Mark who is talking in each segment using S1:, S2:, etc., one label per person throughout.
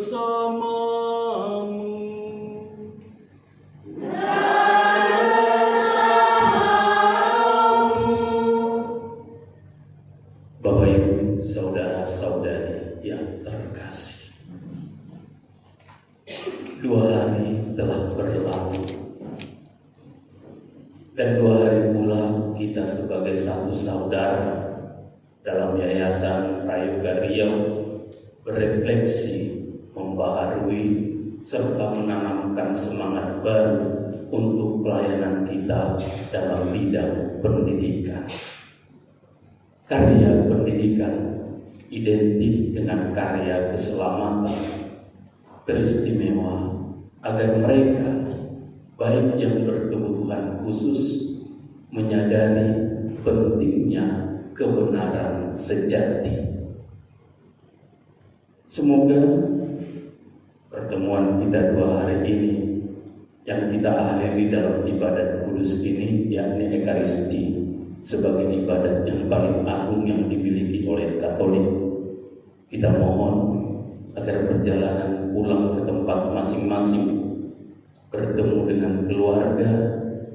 S1: bersamamu. Bapak Ibu, saudara-saudari yang terkasih, 2 hari telah berlalu, dan 2 hari pula kita sebagai satu saudara dalam Yayasan Prayoga Riau berefleksi, membaharui, serta menanamkan semangat baru untuk pelayanan kita dalam bidang pendidikan. Karya pendidikan identik dengan karya keselamatan, beristimewa agar mereka, baik yang berkebutuhan khusus, menyadari pentingnya kebenaran sejati. Semoga pertemuan kita 2 hari ini yang kita akhiri dalam ibadat kudus ini, yakni Ekaristi, sebagai ibadat yang paling agung yang dimiliki oleh Katolik, kita mohon agar perjalanan pulang ke tempat masing-masing, bertemu dengan keluarga,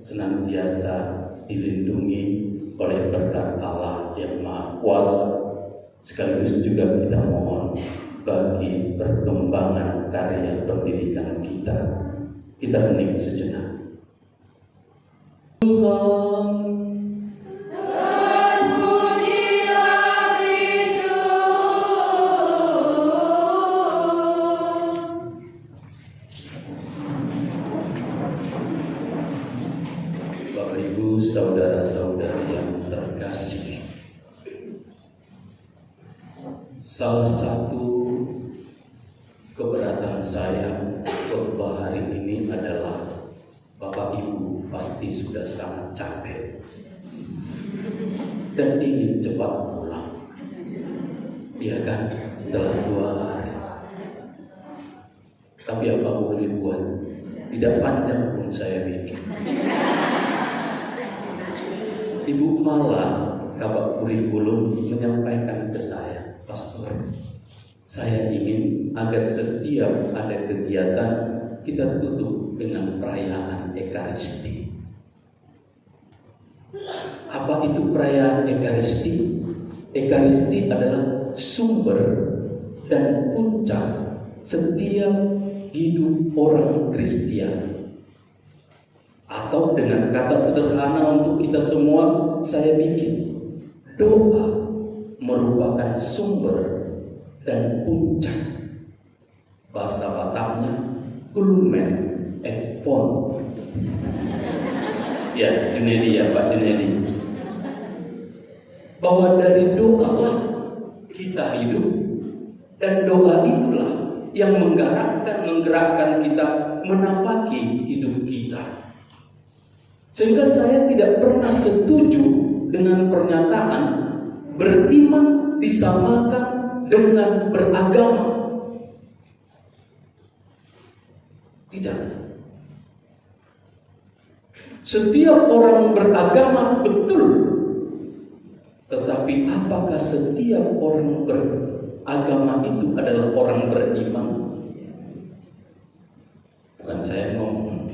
S1: senantiasa dilindungi oleh berkat Allah yang Maha Kuasa. Sekaligus juga kita mohon bagi perkembangan karya pendidikan kita. Kita hening sejenak. Tuhan, saudara-saudari yang terkasih, salah satu keberatan saya khotbah hari ini adalah Bapak Ibu pasti sudah sangat capek dan ingin cepat pulang, ya kan, setelah 2 hari. Tapi apa boleh buat, tidak panjang pun saya bikin. Ibu malah Kabak Kurikulum menyampaikan ke saya, Pastor, saya ingin agar setiap ada kegiatan kita tutup dengan perayaan Ekaristi. Apa itu perayaan Ekaristi? Ekaristi adalah sumber dan puncak setiap hidup orang Kristiani. Atau dengan kata sederhana untuk kita semua, saya bikin, doa merupakan sumber dan puncak. Bahasa Bataknya kulmen ekpon. Ya, Junedi ya Pak Junedi. Bahwa dari doa lah kita hidup, dan doa itulah yang menggerakkan kita menapaki hidup kita. Sehingga saya tidak pernah setuju dengan pernyataan beriman disamakan dengan beragama. Tidak. Setiap orang beragama betul. Tetapi apakah setiap orang beragama itu adalah orang beriman? Bukan saya ngomong.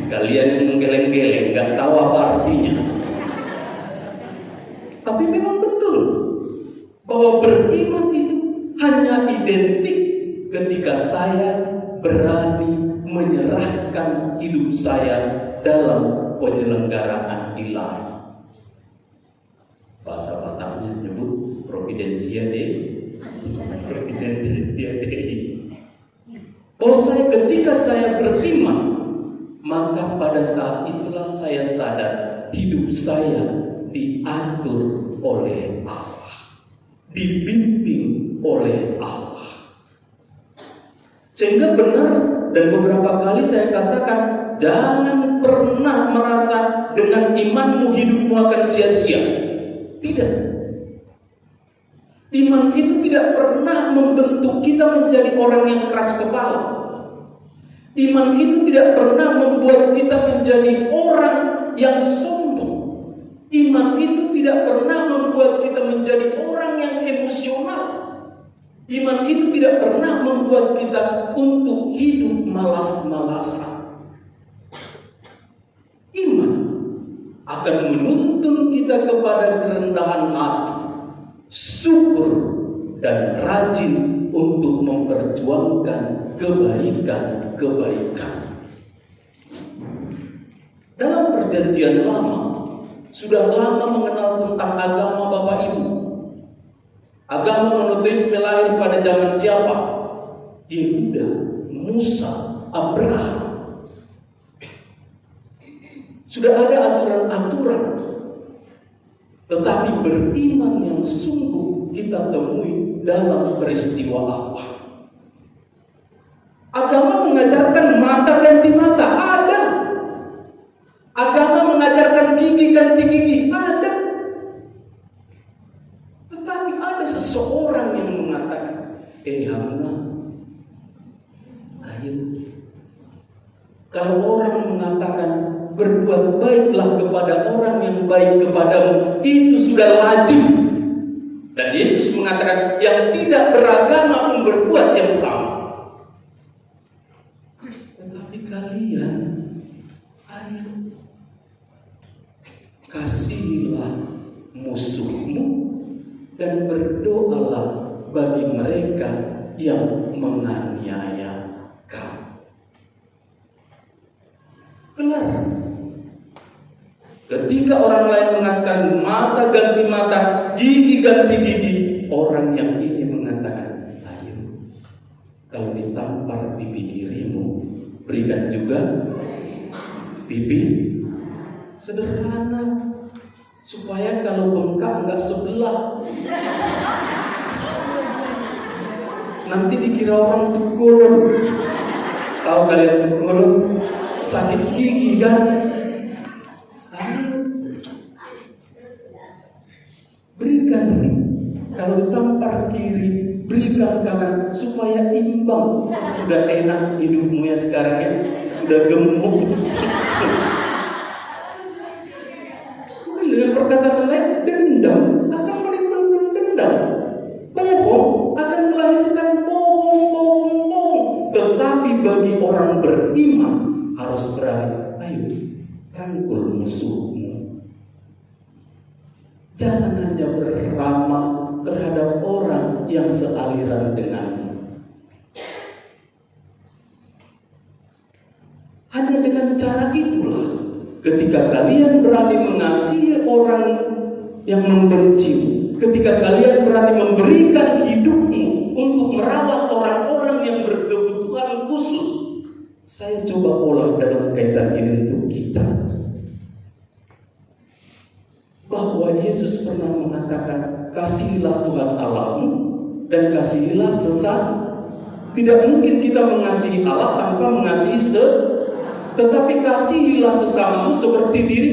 S1: Kalian yang menggeleng-geleng, gak tahu apa artinya. Tapi memang betul bahwa beriman itu hanya identik ketika saya berani menyerahkan hidup saya dalam penyelenggaraan ilahi. Bahasa Bataknya nyebut Providensia Dei. Bahwa ketika saya beriman, maka pada saat itulah saya sadar hidup saya diatur oleh Allah, dibimbing oleh Allah. Sehingga benar, dan beberapa kali saya katakan, jangan pernah merasa dengan imanmu hidupmu akan sia-sia. Tidak. Iman itu tidak pernah membentuk kita menjadi orang yang keras kepala. Iman itu tidak pernah membuat kita menjadi orang yang sombong. Iman itu tidak pernah membuat kita menjadi orang yang emosional. Iman itu tidak pernah membuat kita untuk hidup malas-malasan. Iman akan menuntun kita kepada kerendahan hati, syukur, dan rajin untuk memperjuangkan kebaikan-kebaikan. Dalam perjanjian lama, sudah lama mengenal tentang agama Bapak Ibu. Agama monoteisme lahir pada zaman siapa? Yehuda, Musa, Abraham. Sudah ada aturan-aturan. Tetapi beriman yang sungguh kita temui dalam peristiwa apa? Agama mengajarkan mata ganti mata, ada. Agama mengajarkan gigi ganti gigi, ada. Tetapi ada seseorang yang mengatakan, Hamna, ayo. Kalau orang mengatakan berbuat baiklah kepada orang yang baik kepadamu, itu sudah wajib. Dan Yesus mengatakan yang tidak beragama pun berbuat yang sama. Tetapi kalian, ayo, kasihilah musuhmu dan berdoalah bagi mereka yang menganiaya kamu. Benar. Ketika orang lain mengatakan mata ganti mata, gigi ganti gigi, orang yang ini mengatakan, ayo, kalau ditampar pipi kirimu, berikan juga pipi. Sederhana, supaya kalau bengkak enggak sebelah. Nanti dikira orang tukul. Tahu kalian tukul? Sakit gigi kan? Berikan, kalau ditampar kiri, berikan kanan supaya imbang. Sudah enak hidupmu ya sekarang ya, sudah gemuk. Bukan dengan perkataan lain, dendam akan menimbulkan dendam. Bohong akan melahirkan bohong. Tetapi bagi orang beriman harus berani, ayo rangkul musuhmu. Jangan hanya beramah terhadap orang yang sealiran denganmu. Hanya dengan cara itulah, ketika kalian berani mengasihi orang yang membenci, ketika kalian berani memberikan hidupmu untuk merawat orang-orang yang berkebutuhan khusus. Saya coba olah dalam kaitan ini untuk kita. Bahwa Yesus pernah mengatakan, kasihilah Tuhan Allahmu dan kasihilah sesama. Tidak mungkin kita mengasihi Allah tanpa mengasihi tetapi kasihilah sesamamu seperti diri.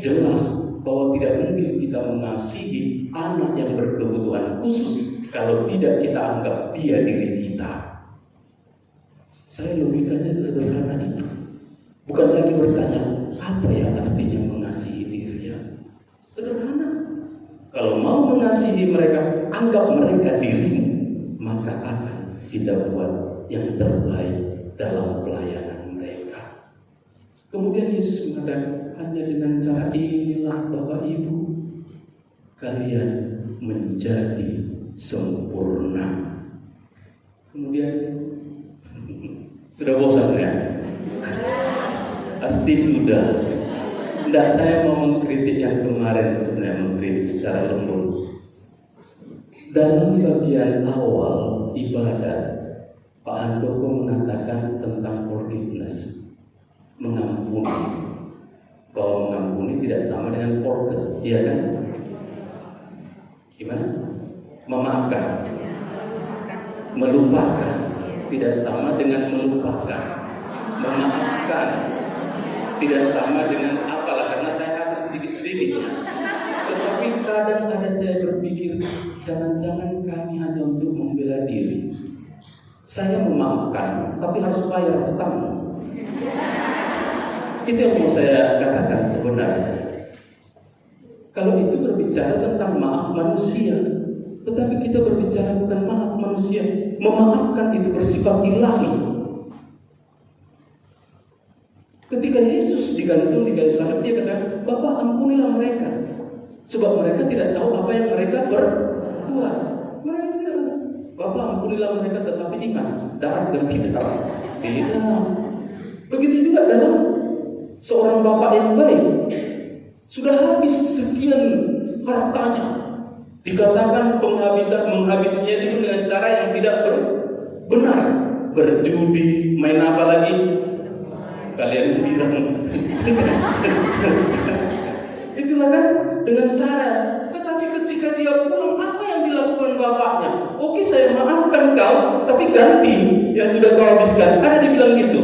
S1: Jelas bahwa tidak mungkin kita mengasihi anak yang berkebutuhan khusus kalau tidak kita anggap dia diri kita. Saya logikanya sesederhana itu. Bukan lagi bertanya, apa yang artinya mengasihi dia? Sederhana. Kalau mau mengasihi mereka, anggap mereka dirimu, maka akan kita buat yang terbaik dalam pelayanan mereka. Kemudian Yesus mengatakan, hanya dengan cara inilah Bapak Ibu, kalian menjadi sempurna. Kemudian, sudah bosan ya? Pasti sudah. Tidak, saya mau mengkritik yang kemarin, sebenarnya mengkritik secara lembut. Dalam bagian awal ibadat, Pak Handoko mengatakan tentang forgiveness, mengampuni. Bahwa mengampuni tidak sama dengan forget, iya kan? Gimana? Memaafkan, melupakan, tidak sama dengan melupakan. Memaafkan tidak sama dengan apalah, karena saya harus sedikit-sedikit. Tetapi kadang ada saya berpikir, jangan-jangan kami hanya untuk membela diri. Saya memaafkan, tapi harus bayar hutang. Itu yang mau saya katakan sebenarnya. Kalau itu berbicara tentang maaf manusia, Tetapi kita berbicara bukan maaf manusia. Memaafkan itu bersifat ilahi. Ketika Yesus digantung di kayu salib, dia kata, Bapa, ampunilah mereka, sebab mereka tidak tahu apa yang mereka berbuat. Mereka tidak tahu. Bapa, ampunilah mereka, tetapi ingat, darah dan tidak. Tidak. Begitu juga dalam seorang bapak yang baik. Sudah habis sekian hartanya, dikatakan menghabisnya itu dengan cara yang tidak benar. Berjudi, main apa lagi? Kalian bilang. Itulah kan dengan cara. Tetapi ketika dia pulang, apa yang dilakukan bapaknya? Oke, saya maafkan kau, tapi ganti yang sudah kau habiskan. Ada dibilang gitu?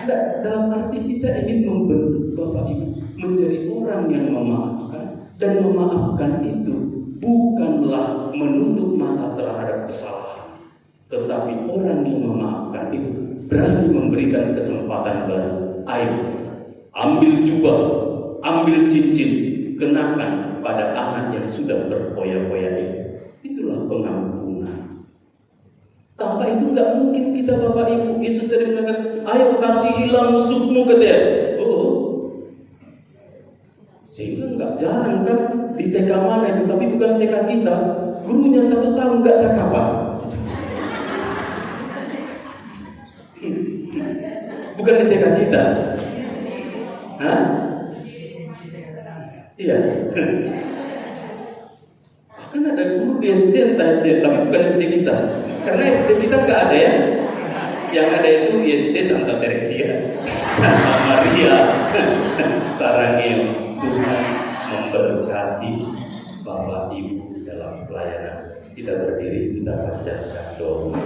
S1: Tidak. Dalam arti kita ingin membentuk Bapak Ibu menjadi orang yang memaafkan. Dan memaafkan itu bukanlah menutup mata terhadap kesalahan, tetapi orang yang memaafkan itu berani memberikan kesempatan baru. Ayo, ambil jubah, ambil cincin, kenakan pada anak yang sudah berpoya-poya itu. Itulah pengampunan. Tanpa itu nggak mungkin kita Bapak Ibu. Yesus tadi mengatakan, ayo kasihilah musuhmu, katanya. Oh, sehingga nggak jarang kan di TK mana itu, tapi bukan TK kita. Gurunya 1 tahun nggak cakapan. Bukan di TK kita. Hah? Iya. Kan ada guru di SD, entah SD, tapi bukan SD kita. Karena SD kita nggak ada ya. Yang ada itu SD Santa Teresia, Santa Maria, Sarangil. Tuhan memberkati Bapak Ibu dalam pelayanan. Kita berdiri, kita panjatkan doa.